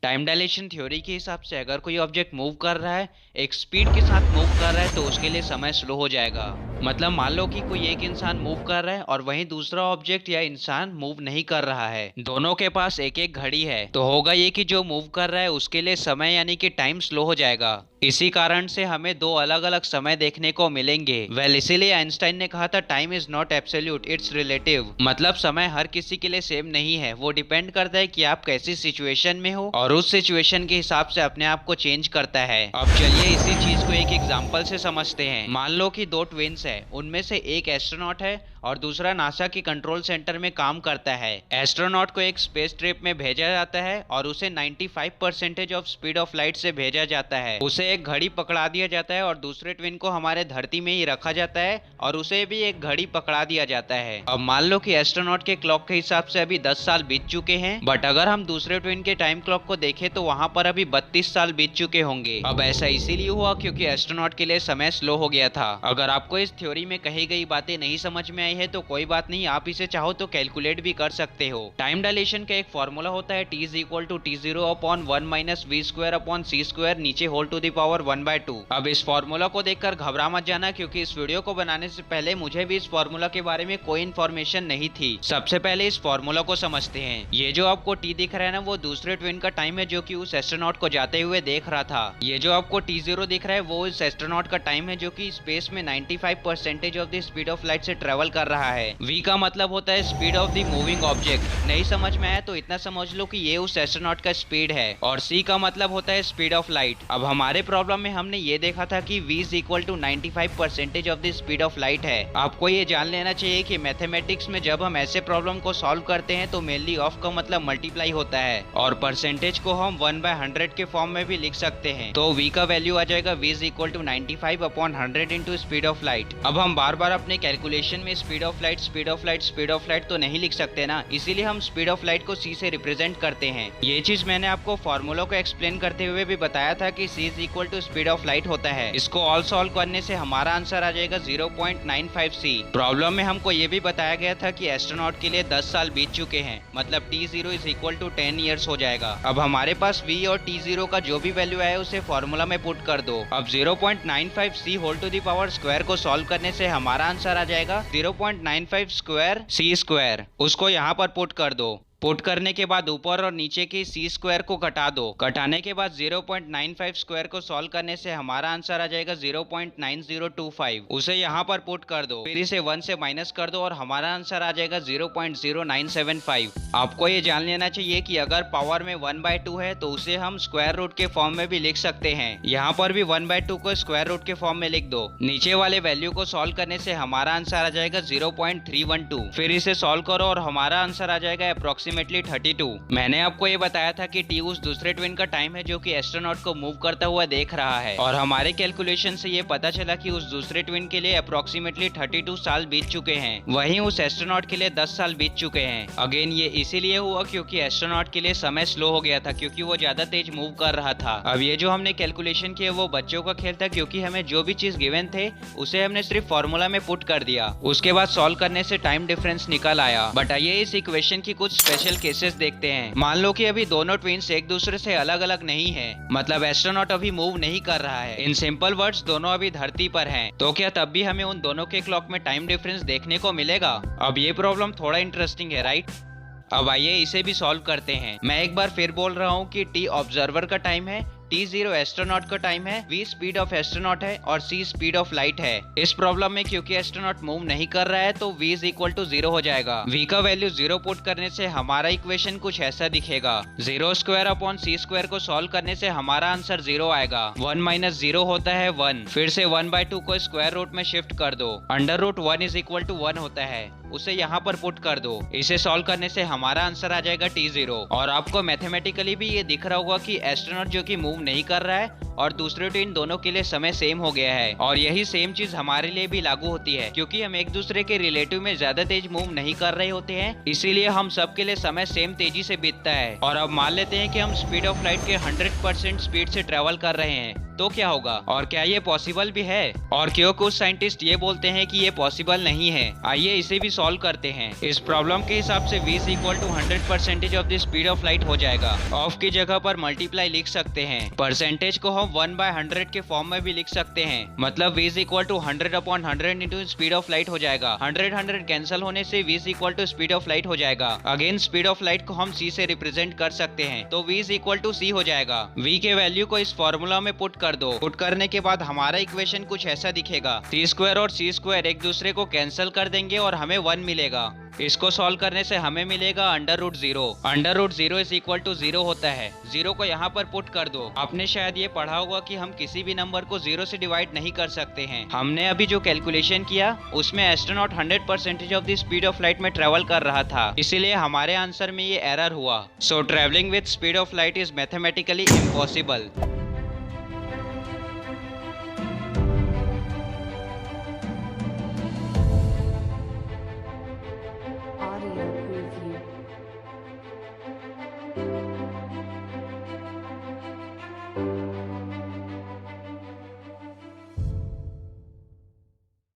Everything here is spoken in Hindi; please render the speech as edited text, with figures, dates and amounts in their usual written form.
टाइम डायलेशन थ्योरी के हिसाब से अगर कोई ऑब्जेक्ट मूव कर रहा है, एक स्पीड के साथ मूव कर रहा है, तो उसके लिए समय स्लो हो जाएगा। मतलब मान लो कि कोई एक इंसान मूव कर रहा है और वहीं दूसरा ऑब्जेक्ट या इंसान मूव नहीं कर रहा है, दोनों के पास एक एक घड़ी है, तो होगा ये कि जो मूव कर रहा है उसके लिए समय यानी कि टाइम स्लो हो जाएगा। इसी कारण से हमें दो अलग अलग समय देखने को मिलेंगे। इसीलिए आइंस्टाइन ने कहा था time is not absolute, it's relative. मतलब समय हर किसी के लिए सेम नहीं है, वो डिपेंड करता है कि आप कैसी सिचुएशन में हो और उस सिचुएशन के हिसाब से अपने आप को चेंज करता है। अब चलिए इसी चीज को एक एग्जांपल से समझते हैं। मान लो कि दो ट्विन्स है, उनमें से एक एस्ट्रोनॉट है और दूसरा नासा के कंट्रोल सेंटर में काम करता है। एस्ट्रोनॉट को एक स्पेस ट्रिप में भेजा जाता है और उसे 95% ऑफ स्पीड ऑफ लाइट से भेजा जाता है। उसे एक घड़ी पकड़ा दिया जाता है और दूसरे ट्विन को हमारे धरती में ही रखा जाता है और उसे भी एक घड़ी पकड़ा दिया जाता है। अब मान लो कि एस्ट्रोनॉट के क्लॉक के हिसाब से अभी 10 साल बीत चुके हैं, बट अगर हम दूसरे ट्विन के टाइम क्लॉक को देखें तो वहां पर अभी 32 साल बीत चुके होंगे। अब ऐसा इसीलिए हुआ क्योंकि एस्ट्रोनॉट के लिए समय स्लो हो गया था। अगर आपको इस थ्योरी में कही गई बातें नहीं समझ में आई है तो कोई बात नहीं, आप इसे चाहो तो कैलकुलेट भी कर सकते हो। टाइम डायलेशन का एक फॉर्मूला होता है T is equal to T0 upon 1 minus V square upon C square नीचे होल टू द पावर 1/2। अब इस फॉर्मूला को देखकर घबरा मत जाना, क्योंकि इस वीडियो को बनाने से पहले मुझे भी इस फॉर्मूला के बारे में कोई इन्फॉर्मेशन नहीं थी। सबसे पहले इस फॉर्मूला को समझते हैं। ये जो आपको T दिख रहा है ना, वो दूसरे ट्विन का टाइम है जो कि उस एस्ट्रोनॉट को जाते हुए देख रहा था। ये जो आपको T0 दिख रहा है वो उस एस्ट्रोनॉट का टाइम है जो कि स्पेस में 95% of the speed of light से ट्रेवल कर रहा है। V का मतलब होता है speed of the moving object. नहीं समझ में आया तो इतना समझ लो कि ये उस एस्ट्रोनॉट का स्पीड है। और C का मतलब होता है स्पीड ऑफ लाइट। अब हमारे प्रॉब्लम में हमने ये देखा था कि V is equal to 95% of the speed of light है। आपको ये जान लेना चाहिए कि मैथमेटिक्स में जब हम ऐसे प्रॉब्लम को सॉल्व करते हैं तो मेनली ऑफ का मतलब मल्टीप्लाई होता है और परसेंटेज को हम 1/100 के फॉर्म में भी लिख सकते हैं। तो V का वैल्यू आ जाएगा V is equal to 95 upon 100 into speed of light. अब हम बार बार अपने कैलकुलेशन में स्पीड ऑफ लाइट तो नहीं लिख सकते ना, इसीलिए हम स्पीड ऑफ लाइट को C से रिप्रेजेंट करते हैं। ये चीज मैंने आपको फॉर्मूला को एक्सप्लेन करते हुए भी बताया था कि C is equal to speed of light होता है। इसको ऑल सॉल्व करने से हमारा आंसर आ जाएगा 0.95 C। प्रॉब्लम में हमको ये भी बताया गया था कि एस्ट्रोनॉट के लिए 10 साल बीत चुके हैं, मतलब T0 is equal to 10 years हो जाएगा। अब हमारे पास V और T0 का जो भी वैल्यू है उसे फॉर्मूला में पुट कर दो। अब 0.95 C whole to the power square को सॉल्व करने से हमारा आंसर आ जाएगा 0.95 स्क्वायर C स्क्वायर। उसको यहाँ पर पुट कर दो। पुट करने के बाद ऊपर और नीचे की C स्क्वायर को घटा दो। घटाने के बाद 0.95 स्क्वायर को सॉल्व करने से हमारा आंसर आ जाएगा 0.9025। उसे यहाँ पर पुट कर दो, फिर इसे 1 से माइनस कर दो और हमारा आंसर आ जाएगा 0.0975। आपको ये जान लेना चाहिए कि अगर पावर में 1/2 है तो उसे हम स्क्वायर रूट के फॉर्म में भी लिख सकते हैं। यहाँ पर भी 1/2 को स्क्वायर रूट के फॉर्म में लिख दो। नीचे वाले वैल्यू को सॉल्व करने से हमारा आंसर आ जाएगा 0.312। फिर इसे सॉल्व करो और हमारा आंसर आ जाएगा अप्रोक्सीमेटली 32। मैंने आपको ये बताया था कि T उस दूसरे ट्विन का टाइम है जो कि एस्ट्रोनॉट को मूव करता हुआ देख रहा है, और हमारे कैलकुलेशन से ये पता चला कि उस दूसरे ट्विन के लिए अप्रोक्सीमेटली 32 साल बीत चुके हैं, वहीं उस एस्ट्रोनॉट के लिए 10 साल बीत चुके हैं। अगेन ये इसीलिए हुआ क्योंकि एस्ट्रोनॉट के लिए समय स्लो हो गया था, क्योंकि वो ज्यादा तेज मूव कर रहा था। अब ये जो हमने कैलकुलेशन किया वो बच्चों का खेल था, क्योंकि हमें जो भी चीज गिवन थे उसे हमने सिर्फ फॉर्मूला में पुट कर दिया। उसके बाद सॉल्व करने से टाइम डिफरेंस निकल आया। बट आइए इस इक्वेशन की कुछ स्पेशल केसेस देखते हैं। मान लो कि अभी दोनों ट्विन्स एक दूसरे से अलग अलग नहीं है, मतलब एस्ट्रोनॉट अभी मूव नहीं कर रहा है। इन सिंपल वर्ड्स दोनों अभी धरती पर हैं, तो क्या तब भी हमें उन दोनों के क्लॉक में टाइम डिफरेंस देखने को मिलेगा? अब ये प्रॉब्लम थोड़ा इंटरेस्टिंग है, राइट? अब आइए इसे भी सॉल्व करते हैं। मैं एक बार फिर बोल रहा हूँ कि T ऑब्जर्वर का टाइम है, T0 एस्ट्रोनॉट का टाइम है, V स्पीड ऑफ एस्ट्रोनॉट है और C स्पीड ऑफ लाइट है। इस प्रॉब्लम में क्योंकि एस्ट्रोनॉट मूव नहीं कर रहा है तो V is equal to 0 हो जाएगा। V का वैल्यू 0 पुट करने से हमारा इक्वेशन कुछ ऐसा दिखेगा। 0 स्क्वायर अपॉन C स्क्वायर को सॉल्व करने से हमारा आंसर 0 आएगा। 1 माइनस 0 होता है 1। फिर से 1/2 को स्क्वायर रूट में शिफ्ट कर दो। Under root 1 is equal to 1 होता है, उसे यहाँ पर पुट कर दो। इसे सॉल्व करने से हमारा आंसर आ जाएगा T0। और आपको मैथमेटिकली भी ये दिख रहा होगा कि एस्ट्रोनॉट जो कि मूव नहीं कर रहा है और दूसरे तो इन दोनों के लिए समय सेम हो गया है। और यही सेम चीज हमारे लिए भी लागू होती है, क्योंकि हम एक दूसरे के रिलेटिव में ज्यादा तेज मूव नहीं कर रहे होते हैं, इसीलिए हम सबके लिए समय सेम तेजी से बीतता है। और अब मान लेते हैं कि हम स्पीड ऑफ लाइट के 100% स्पीड से ट्रेवल कर रहे हैं, तो क्या होगा और क्या ये पॉसिबल भी है? और क्यों कुछ साइंटिस्ट ये बोलते हैं कि ये पॉसिबल नहीं है? आइए इसे भी सॉल्व करते हैं। इस प्रॉब्लम के हिसाब से v is equal to 100% of the speed of light हो जाएगा। ऑफ की जगह पर मल्टीप्लाई लिख सकते हैं। परसेंटेज को हम 1/100 के फॉर्म में भी लिख सकते हैं, मतलब v is equal to 100/100 into speed of light हो जाएगा। 100 कैंसिल होने से v is equal to speed of light हो जाएगा। अगेन स्पीड ऑफ लाइट को हम c से रिप्रेजेंट कर सकते हैं, तो v is equal to c हो जाएगा। v के वैल्यू को इस फॉर्मूला में पुट कर दो। पुट करने के बाद हमारा इक्वेशन कुछ ऐसा दिखेगा। c² और c² एक दूसरे को कैंसिल कर देंगे और हमें 1 मिलेगा। इसको सॉल्व करने से हमें मिलेगा √0। √0 इज इक्वल टू 0 होता है। 0 को यहाँ पर पुट कर दो। आपने शायद ये पढ़ा होगा कि हम किसी भी नंबर को 0 से डिवाइड नहीं कर सकते हैं। हमने अभी जो कैलकुलेशन किया उसमें astronaut 100% of the speed of light में ट्रेवल कर रहा था, इसीलिए हमारे आंसर में ये एरर हुआ। So travelling with speed of light is mathematically impossible. Audio preview.